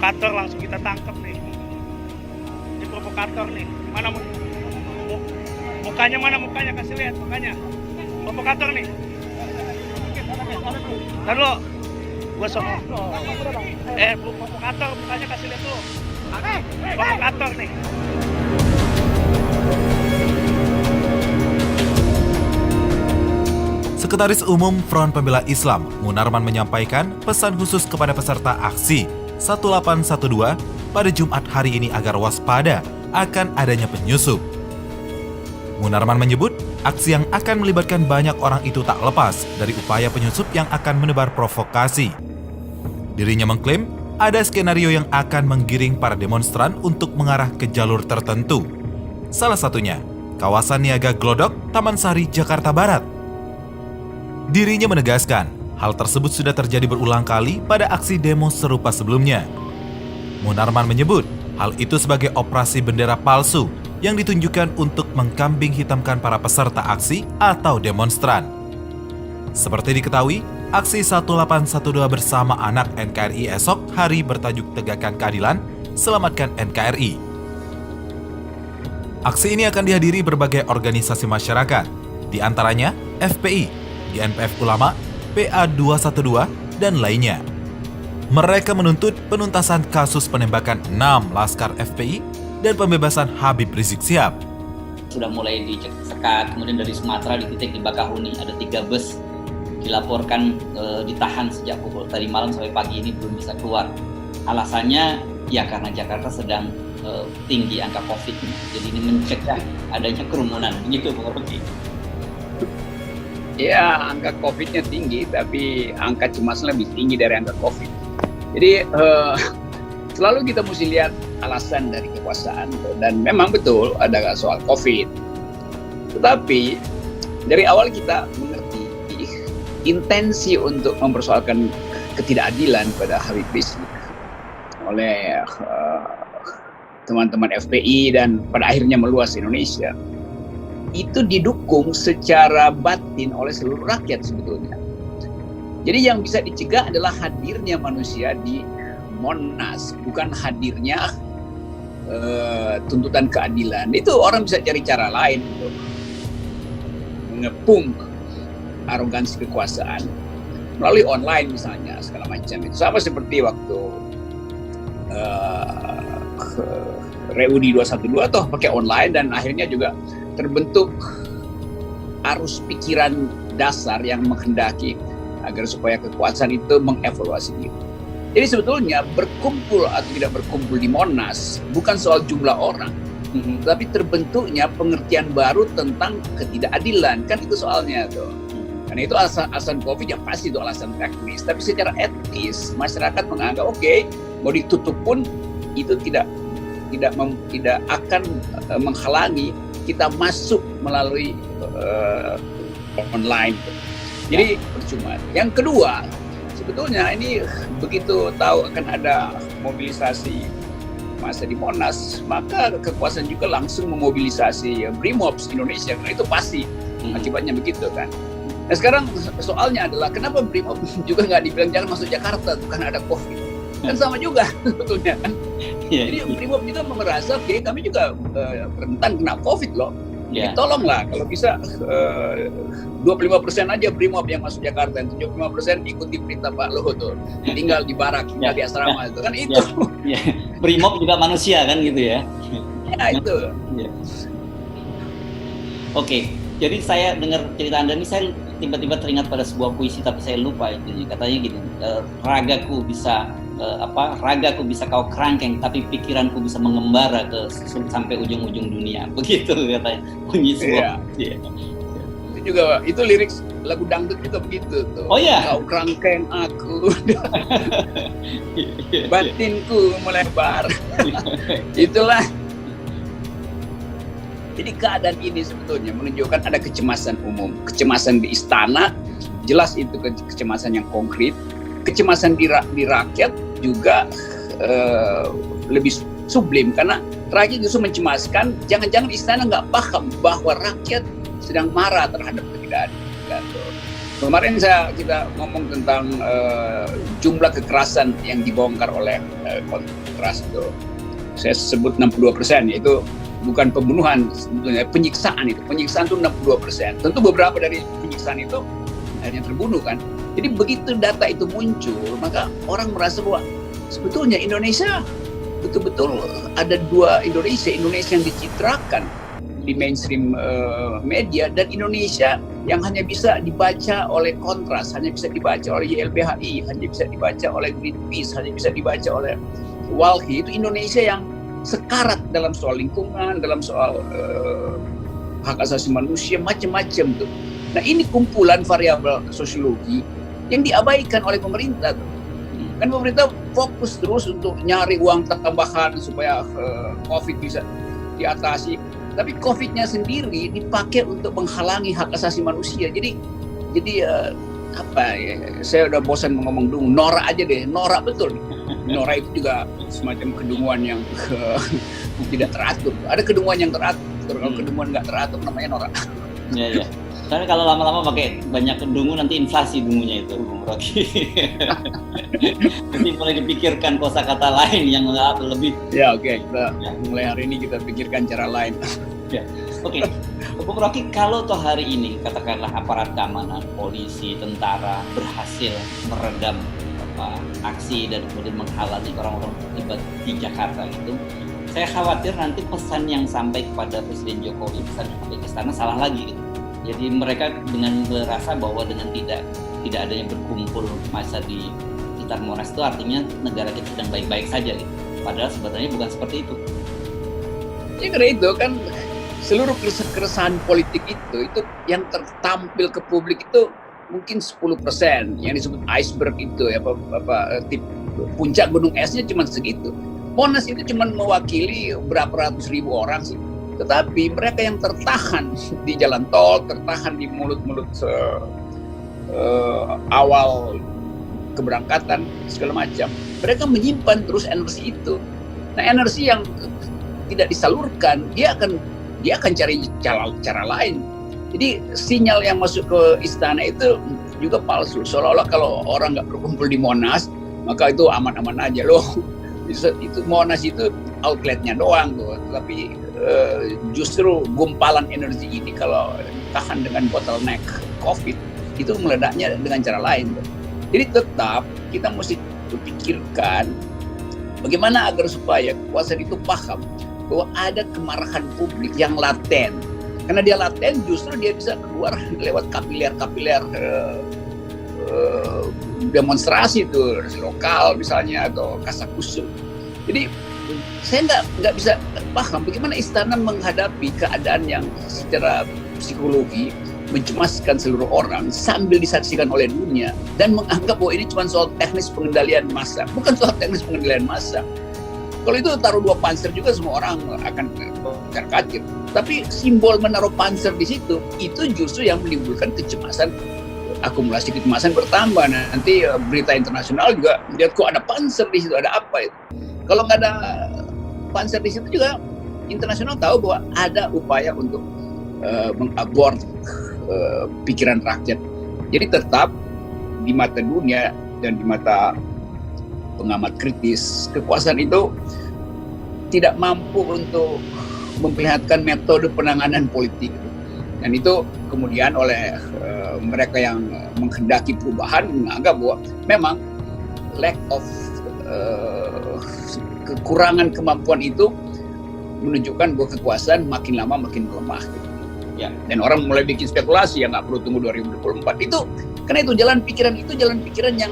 provokator langsung kita tangkap nih. Ini provokator nih. Mana mukanya, mana mukanya, kasih lihat mukanya. Provokator nih. Ntar lo, gua sama. Provokator mukanya kasih lihat tuh. Provokator nih. Sekretaris Umum Front Pembela Islam, Munarman menyampaikan pesan khusus kepada peserta aksi 1812 pada Jumat hari ini agar waspada akan adanya penyusup. Munarman menyebut, aksi yang akan melibatkan banyak orang itu tak lepas dari upaya penyusup yang akan menebar provokasi. Dirinya mengklaim ada skenario yang akan menggiring para demonstran untuk mengarah ke jalur tertentu. Salah satunya, kawasan Niaga Glodok, Taman Sari, Jakarta Barat. Dirinya menegaskan, hal tersebut sudah terjadi berulang kali pada aksi demo serupa sebelumnya. Munarman menyebut, hal itu sebagai operasi bendera palsu yang ditunjukkan untuk mengkambing hitamkan para peserta aksi atau demonstran. Seperti diketahui, aksi 1812 bersama anak NKRI esok hari bertajuk Tegakkan Keadilan, Selamatkan NKRI. Aksi ini akan dihadiri berbagai organisasi masyarakat, di antaranya FPI, GNPF Ulama, PA212, dan lainnya. Mereka menuntut penuntasan kasus penembakan 6 laskar FPI dan pembebasan Habib Rizik Syihab. Sudah mulai disekat, kemudian dari Sumatera di titik di Bakahuni ada 3 bus dilaporkan ditahan sejak pukul tadi malam sampai pagi ini belum bisa keluar. Alasannya ya karena Jakarta sedang tinggi angka COVID-nya, jadi ini mencegah adanya kerumunan, begitu Bung Rocky. Ya, angka COVID-nya tinggi, tapi angka cemasnya lebih tinggi dari angka COVID. Jadi, selalu kita mesti lihat alasan dari kekuasaan. Dan memang betul ada soal COVID. Tetapi, dari awal kita mengerti intensi untuk mempersoalkan ketidakadilan pada Habib Rizik oleh teman-teman FPI dan pada akhirnya meluas Indonesia. Itu didukung secara batin oleh seluruh rakyat sebetulnya. Jadi yang bisa dicegah adalah hadirnya manusia di Monas, bukan hadirnya tuntutan keadilan. Itu orang bisa cari cara lain untuk mengepung arogansi kekuasaan melalui online misalnya, segala macam. Itu sama seperti waktu Reuni 212 toh pakai online dan akhirnya juga terbentuk arus pikiran dasar yang menghendaki agar supaya kekuasaan itu mengevaluasi diri. Jadi sebetulnya berkumpul atau tidak berkumpul di Monas bukan soal jumlah orang, tapi terbentuknya pengertian baru tentang ketidakadilan, kan itu soalnya tuh. Karena itu alasan COVID yang pasti itu alasan teknis, tapi secara etis masyarakat menganggap oke, mau ditutup pun itu tidak akan menghalangi kita masuk melalui online. Jadi percuma. Yang kedua, sebetulnya ini begitu tahu akan ada mobilisasi massa di Monas, maka kekuasaan juga langsung memobilisasi Brimob Indonesia. Nah, itu pasti akibatnya begitu kan. Nah sekarang soalnya adalah kenapa Brimob juga nggak dibilang jangan masuk Jakarta, bukan ada COVID. Kan sama juga sebetulnya kan. Jadi Brimob juga merasa oke, kami juga rentan kena COVID loh. Jadi tolonglah kalau bisa 25% aja Brimob yang masuk Jakarta, 75% ikuti perintah Pak Luhut tuh. Tinggal di barak, tinggal di asrama itu kan itu. Brimob juga manusia kan gitu ya. Ya itu. Oke, jadi saya dengar cerita Anda ini saya tiba-tiba teringat pada sebuah puisi tapi saya lupa itu. Katanya gini, ragaku bisa kau kerangkeng, tapi pikiranku bisa mengembara sampai ujung-ujung dunia. Begitu katanya bunyi sebuah. Itu juga, itu lirik lagu dangdut juga begitu tuh. Oh iya. Kau kerangkeng aku, batinku melebar. Itulah. Jadi keadaan ini sebetulnya menunjukkan ada kecemasan umum, kecemasan di istana, jelas itu kecemasan yang konkret, kecemasan di rakyat juga lebih sublim karena rakyat justru mencemaskan jangan-jangan istana nggak paham bahwa rakyat sedang marah terhadap ketidakadilan. Kemarin kita ngomong tentang jumlah kekerasan yang dibongkar oleh kontras itu. Saya sebut 62%, yaitu bukan pembunuhan, sebetulnya penyiksaan itu. Penyiksaan itu 62%. Tentu beberapa dari penyiksaan itu akhirnya terbunuh kan. Jadi begitu data itu muncul, maka orang merasa bahwa sebetulnya Indonesia betul-betul ada dua Indonesia. Indonesia yang dicitrakan di mainstream media, dan Indonesia yang hanya bisa dibaca oleh Kontras, hanya bisa dibaca oleh YLBHI, hanya bisa dibaca oleh Greenpeace, hanya bisa dibaca oleh Walhi. Itu Indonesia yang sekarat dalam soal lingkungan, dalam soal hak asasi manusia, macam-macam tuh. Nah, ini kumpulan variabel sosiologi yang diabaikan oleh pemerintah tuh. Kan pemerintah fokus terus untuk nyari uang tambahan supaya COVID bisa diatasi. Tapi COVID-nya sendiri dipakai untuk menghalangi hak asasi manusia. Jadi saya udah bosan ngomong dungu, norak aja deh, norak betul. Norak itu juga semacam kedunguan yang tidak teratur. Ada kedunguan yang teratur, kalau kedunguan nggak teratur namanya norak. Iya. Karena kalau lama-lama pakai banyak dungu nanti inflasi dungunya itu, Bung Rocky. Nanti mulai dipikirkan kosakata lain yang lebih. Ya oke. Kita mulai hari ini kita pikirkan cara lain. Ya. Oke. Bung Rocky, kalau toh hari ini katakanlah aparat keamanan, polisi, tentara berhasil meredam aksi dan kemudian menghalangi orang-orang terlibat di Jakarta itu, saya khawatir nanti pesan yang sampai kepada Presiden Jokowi, pesan yang sampai ke istana salah lagi gitu. Jadi mereka dengan merasa bahwa dengan tidak adanya berkumpul massa di sekitar Monas itu artinya negara kita sedang baik-baik saja gitu. Padahal sebenarnya bukan seperti itu. Ya karena itu kan seluruh keresahan politik itu yang tertampil ke publik itu mungkin 10%, yang disebut iceberg itu ya, puncak gunung esnya cuma segitu. Monas itu cuma mewakili berapa ratus ribu orang sih. Tetapi mereka yang tertahan di jalan tol, tertahan di mulut-mulut awal keberangkatan segala macam, mereka menyimpan terus energi itu. Nah, energi yang tidak disalurkan, dia akan cari cara lain. Jadi sinyal yang masuk ke istana itu juga palsu. Seolah-olah kalau orang nggak berkumpul di Monas, maka itu aman-aman aja loh. Itu Monas itu outletnya doang tuh. Tapi justru gumpalan energi ini kalau tahan dengan bottleneck COVID itu meledaknya dengan cara lain tuh. Jadi tetap kita mesti berpikirkan bagaimana agar supaya kekuasaan itu paham bahwa ada kemarahan publik yang laten. Karena dia laten, justru dia bisa keluar lewat kapiler-kapiler demonstrasi itu lokal misalnya atau kasakusuk. Jadi saya nggak bisa paham bagaimana istana menghadapi keadaan yang secara psikologi mencemaskan seluruh orang sambil disaksikan oleh dunia dan menganggap bahwa ini cuma soal teknis pengendalian massa. Bukan soal teknis pengendalian massa. Kalau itu taruh 2 panser juga semua orang akan kaget. Tapi simbol menaruh panser di situ itu justru yang menimbulkan kecemasan, akumulasi kecemasan bertambah. Nanti berita internasional juga lihat kok ada panser di situ, ada apa itu? Kalau nggak ada panser di situ juga internasional tahu bahwa ada upaya untuk mengabort pikiran rakyat. Jadi tetap di mata dunia dan di mata pengamat kritis, kekuasaan itu tidak mampu untuk memperlihatkan metode penanganan politik. Dan itu kemudian oleh mereka yang menghendaki perubahan menganggap bahwa memang lack of kekurangan kemampuan itu menunjukkan bahwa kekuasaan makin lama makin melemah. Ya, dan orang mulai bikin spekulasi yang nggak perlu tunggu 2024 itu, karena itu jalan pikiran yang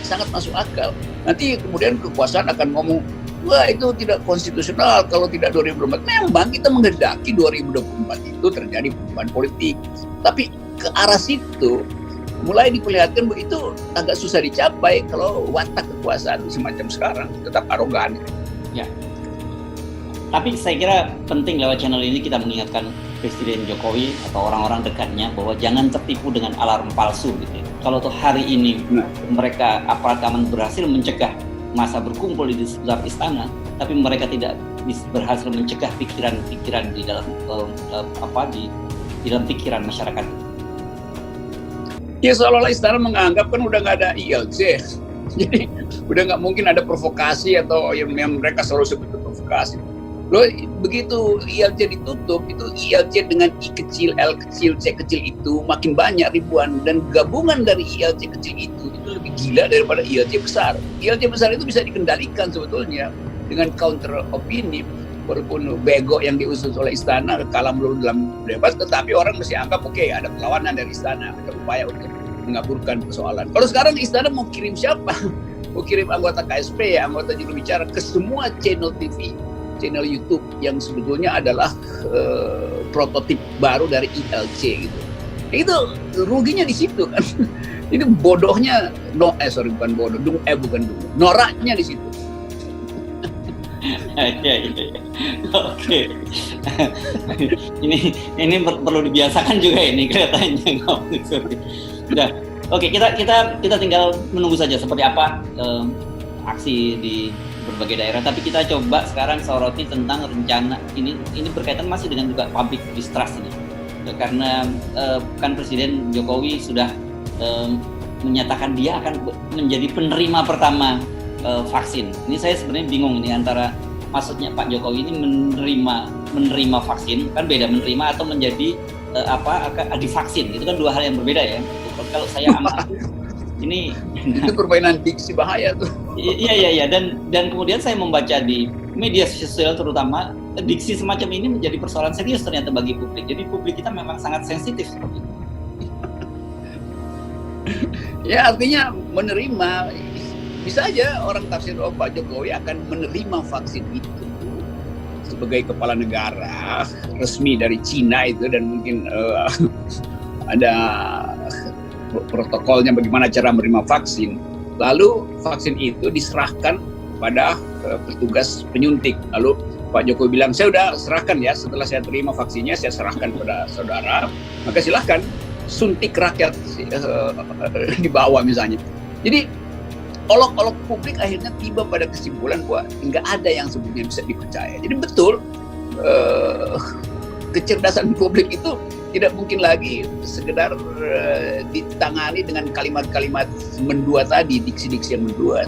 sangat masuk akal. Nanti kemudian kekuasaan akan ngomong, wah itu tidak konstitusional kalau tidak 2024. Memang kita menghendaki 2024 itu terjadi perubahan politik, tapi ke arah situ mulai diperlihatkan bahwa itu agak susah dicapai kalau watak kekuasaan semacam sekarang tetap arogan. Ya. Tapi saya kira penting lewat channel ini kita mengingatkan Presiden Jokowi atau orang-orang dekatnya bahwa jangan tertipu dengan alarm palsu gitu ya. Kalau tuh hari ini mereka aparat keamanan berhasil mencegah massa berkumpul di sekitar istana, tapi mereka tidak berhasil mencegah pikiran-pikiran di dalam di dalam pikiran masyarakat. Ya seolah-olah istana menganggap kan udah nggak ada ILC, jadi udah nggak mungkin ada provokasi atau yang mereka selalu sebut provokasi. Loh, begitu ILC ditutup, itu ILC dengan I kecil, L kecil, C kecil itu makin banyak ribuan, dan gabungan dari ILC kecil itu lebih gila daripada ILC besar. ILC besar itu bisa dikendalikan sebetulnya dengan counter opini, walaupun bego yang diusus oleh istana kalah melulu dalam debat, tetapi orang mesti anggap oke, ada perlawanan dari istana, ada upaya untuk mengaburkan persoalan. Kalau sekarang istana mau kirim siapa? Mau kirim anggota KSP, anggota juru bicara ke semua channel TV, channel YouTube yang sebetulnya adalah prototip baru dari ILC gitu. Itu ruginya di situ kan. Itu bodohnya, bukan bodoh, bukan dungu, noraknya di situ. Ya. Oke. Ini perlu dibiasakan juga ini kelihatannya. Udah. Oke, kita tinggal menunggu saja seperti apa aksi di berbagai daerah. Tapi kita coba sekarang soroti tentang rencana ini berkaitan masih dengan juga public distrust ini. Karena kan Presiden Jokowi sudah menyatakan dia akan menjadi penerima pertama vaksin. Ini saya sebenarnya bingung ini antara maksudnya Pak Jokowi ini menerima vaksin, kan beda menerima atau menjadi divaksin, itu kan dua hal yang berbeda ya. Kalau saya amati ini itu permainan diksi bahaya tuh. Iya dan kemudian saya membaca di media sosial terutama diksi semacam ini menjadi persoalan serius ternyata bagi publik. Jadi publik kita memang sangat sensitif seperti itu. Ya artinya menerima. Bisa aja orang tafsir Pak Jokowi akan menerima vaksin itu sebagai kepala negara resmi dari Cina itu, dan mungkin ada protokolnya bagaimana cara menerima vaksin. Lalu vaksin itu diserahkan pada petugas penyuntik. Lalu Pak Jokowi bilang, saya udah serahkan ya, setelah saya terima vaksinnya saya serahkan pada saudara, maka silahkan suntik rakyat di bawah misalnya. Jadi olok-olok publik akhirnya tiba pada kesimpulan bahwa nggak ada yang sebetulnya bisa dipercaya. Jadi betul, kecerdasan publik itu tidak mungkin lagi sekedar ditangani dengan kalimat-kalimat mendua tadi, diksi-diksi yang mendua.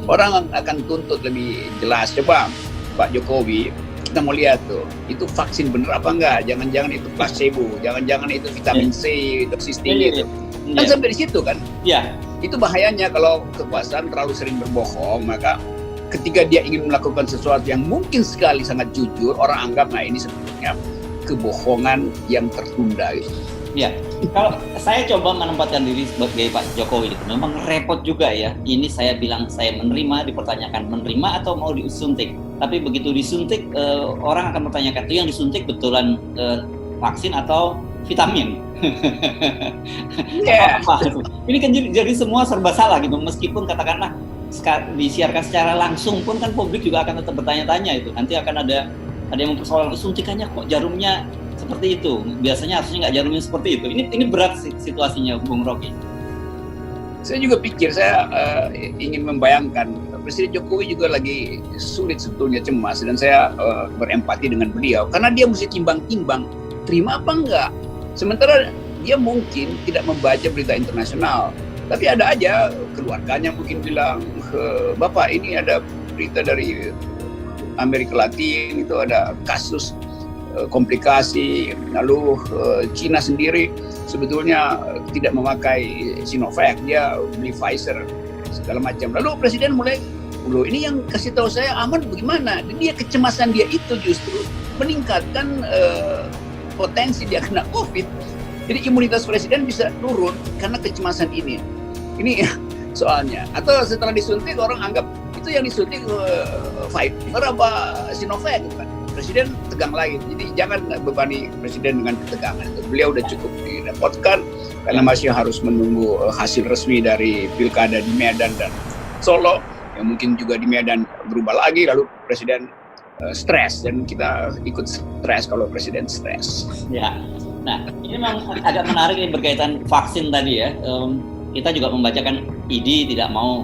Orang akan tuntut lebih jelas. Coba Pak Jokowi, kita mau lihat tuh, itu vaksin bener apa enggak? Jangan-jangan itu placebo, jangan-jangan itu vitamin C, dosis tinggi itu. Kan sampai di situ kan? Iya. Itu bahayanya kalau kekuasaan terlalu sering berbohong, maka ketika dia ingin melakukan sesuatu yang mungkin sekali sangat jujur, orang anggap nah ini sebetulnya kebohongan yang tertunda gitu. Ya, kalau saya coba menempatkan diri sebagai Pak Jokowi itu memang repot juga ya. Ini saya bilang saya menerima, dipertanyakan menerima atau mau disuntik. Tapi begitu disuntik, orang akan bertanyakan itu yang disuntik betulan vaksin atau vitamin. Yeah. Ini kan jadi semua serba salah gitu. Meskipun katakanlah disiarkan secara langsung pun kan publik juga akan tetap bertanya-tanya itu. Nanti akan ada yang mempersoalkan suntikannya kok jarumnya seperti itu. Biasanya harusnya nggak jarumnya seperti itu. Ini berat situasinya, Bung Rocky. Saya juga pikir, saya ingin membayangkan Presiden Jokowi juga lagi sulit sebetulnya, cemas, dan saya berempati dengan beliau karena dia mesti timbang-timbang terima apa enggak. Sementara dia mungkin tidak membaca berita internasional, tapi ada aja keluarganya mungkin bilang, Bapak ini ada berita dari Amerika Latin, itu ada kasus komplikasi, lalu Cina sendiri sebetulnya tidak memakai Sinovac, dia beli Pfizer segala macam. Lalu Presiden mulai, ini yang kasih tahu saya aman bagaimana? Dan dia kecemasan dia itu justru meningkatkan potensi dia kena COVID. Jadi imunitas Presiden bisa turun karena kecemasan ini. Ini soalnya. Atau setelah disuntik orang anggap itu yang disuntik Pfizer apa Sinovac kan? Presiden tegang lagi. Jadi jangan bebani Presiden dengan ketegangan. Beliau udah cukup direpotkan karena masih harus menunggu hasil resmi dari pilkada di Medan dan Solo, yang mungkin juga di Medan berubah lagi. Lalu Presiden stres, dan kita ikut stres kalau Presiden stres. Ya, nah ini memang agak menarik ini berkaitan vaksin tadi ya. Kita juga membacakan ID tidak mau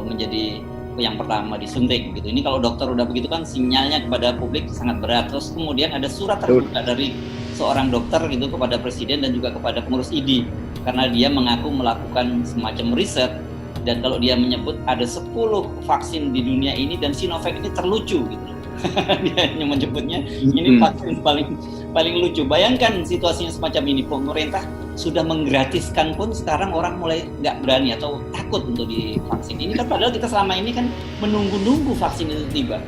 menjadi yang pertama disuntik gitu. Ini kalau dokter udah begitu kan sinyalnya kepada publik sangat berat. Terus kemudian ada surat terbuka dari seorang dokter gitu kepada Presiden dan juga kepada pengurus ID. karena dia mengaku melakukan semacam riset, dan kalau dia menyebut ada 10 vaksin di dunia ini dan Sinovac ini terlucu gitu. Dia hanya menyebutnya ini vaksin paling lucu. Bayangkan situasinya semacam ini, pemerintah sudah menggratiskan pun sekarang orang mulai nggak berani atau takut untuk divaksin. Ini kan padahal kita selama ini kan menunggu-nunggu vaksin itu tiba.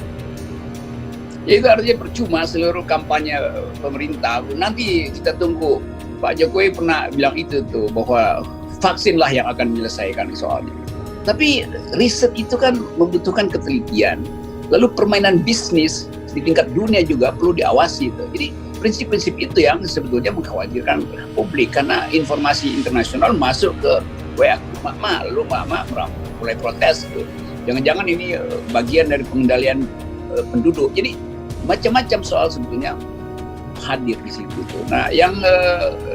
Ya itu artinya percuma seluruh kampanye pemerintah. Nanti kita tunggu. Pak Jokowi pernah bilang itu tuh, bahwa vaksinlah yang akan menyelesaikan soalnya. Tapi riset itu kan membutuhkan ketelitian. Lalu permainan bisnis di tingkat dunia juga perlu diawasi itu. Jadi prinsip-prinsip itu yang sebetulnya mengkhawatirkan publik, karena informasi internasional masuk ke WA lalu mama mulai protes tuh. Jangan-jangan ini bagian dari pengendalian penduduk. Jadi macam-macam soal sebetulnya hadir di situ tuh. Nah, yang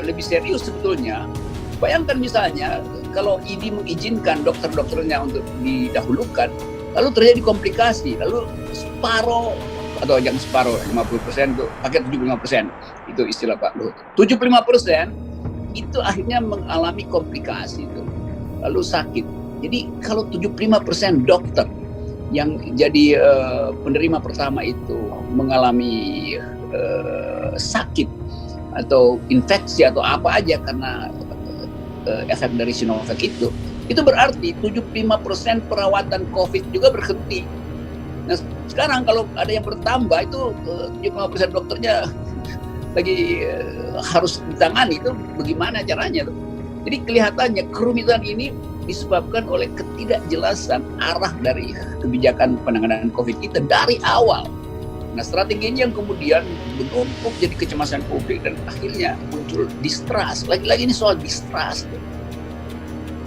lebih serius sebetulnya, bayangkan misalnya kalau ID mengizinkan dokter-dokternya untuk didahulukan, lalu terjadi komplikasi, lalu separuh atau jangan separuh, 50% tuh pakai 75%, itu istilah Pak Luhut. 75% itu akhirnya mengalami komplikasi itu, lalu sakit. Jadi kalau 75% dokter yang jadi penerima pertama itu mengalami sakit atau infeksi atau apa aja karena efek dari Sinovac itu berarti 75% perawatan COVID juga berhenti. Nah sekarang kalau ada yang bertambah itu 75% dokternya lagi harus ditangani, itu bagaimana caranya tuh? Jadi kelihatannya kerumitan ini disebabkan oleh ketidakjelasan arah dari kebijakan penanganan COVID kita dari awal. Nah strateginya yang kemudian menumpuk jadi kecemasan publik dan akhirnya muncul distrust. Lagi-lagi ini soal distrust.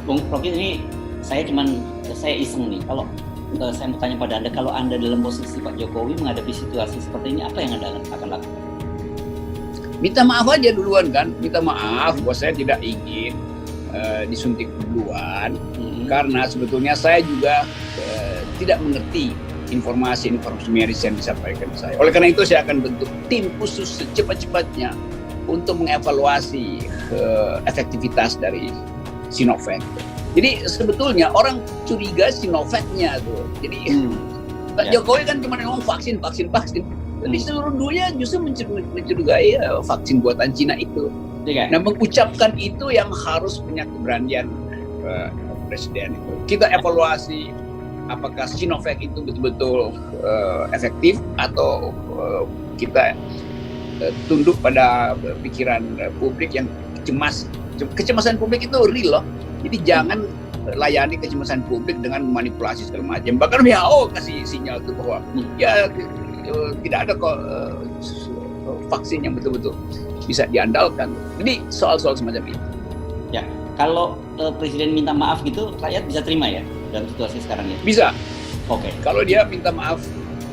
Bung Rocky, ini saya iseng nih, kalau saya mau tanya pada Anda, kalau Anda dalam posisi Pak Jokowi menghadapi situasi seperti ini, apa yang Anda akan lakukan? Minta maaf aja duluan kan, minta maaf bahwa saya tidak ingin disuntik duluan, karena sebetulnya saya juga tidak mengerti informasi medis yang disampaikan saya. Oleh karena itu saya akan bentuk tim khusus secepat-cepatnya untuk mengevaluasi efektivitas dari Sinovac. Jadi sebetulnya orang curiga Sinovacnya tuh. Jadi Pak Jokowi kan cuma ngomong vaksin. Tapi seluruh dunia justru mencurigai vaksin buatan Cina itu. Nah mengucapkan itu yang harus punya keberanian presiden itu. Kita evaluasi apakah Sinovac itu betul-betul efektif atau kita tunduk pada pikiran publik yang cemas. Kecemasan publik itu real loh. Jadi jangan layani kecemasan publik dengan manipulasi segala macam. Bahkan WHO kasih sinyal itu bahwa ya tidak ada kok vaksin yang betul-betul bisa diandalkan. Jadi soal-soal semacam itu. Ya, kalau presiden minta maaf gitu, rakyat bisa terima ya dalam situasi sekarang ya? Bisa. Oke. Kalau dia minta maaf,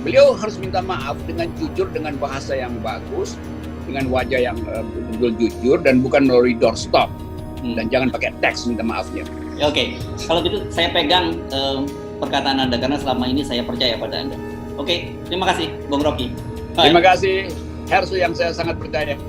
beliau harus minta maaf dengan jujur, dengan bahasa yang bagus, dengan wajah yang betul jujur dan bukan melalui doorstop. Dan jangan pakai teks minta maafnya. Oke. Kalau gitu saya pegang perkataan Anda karena selama ini saya percaya pada Anda. Oke, terima kasih Bung Rocky. Bye. Terima kasih Hersu yang saya sangat percaya.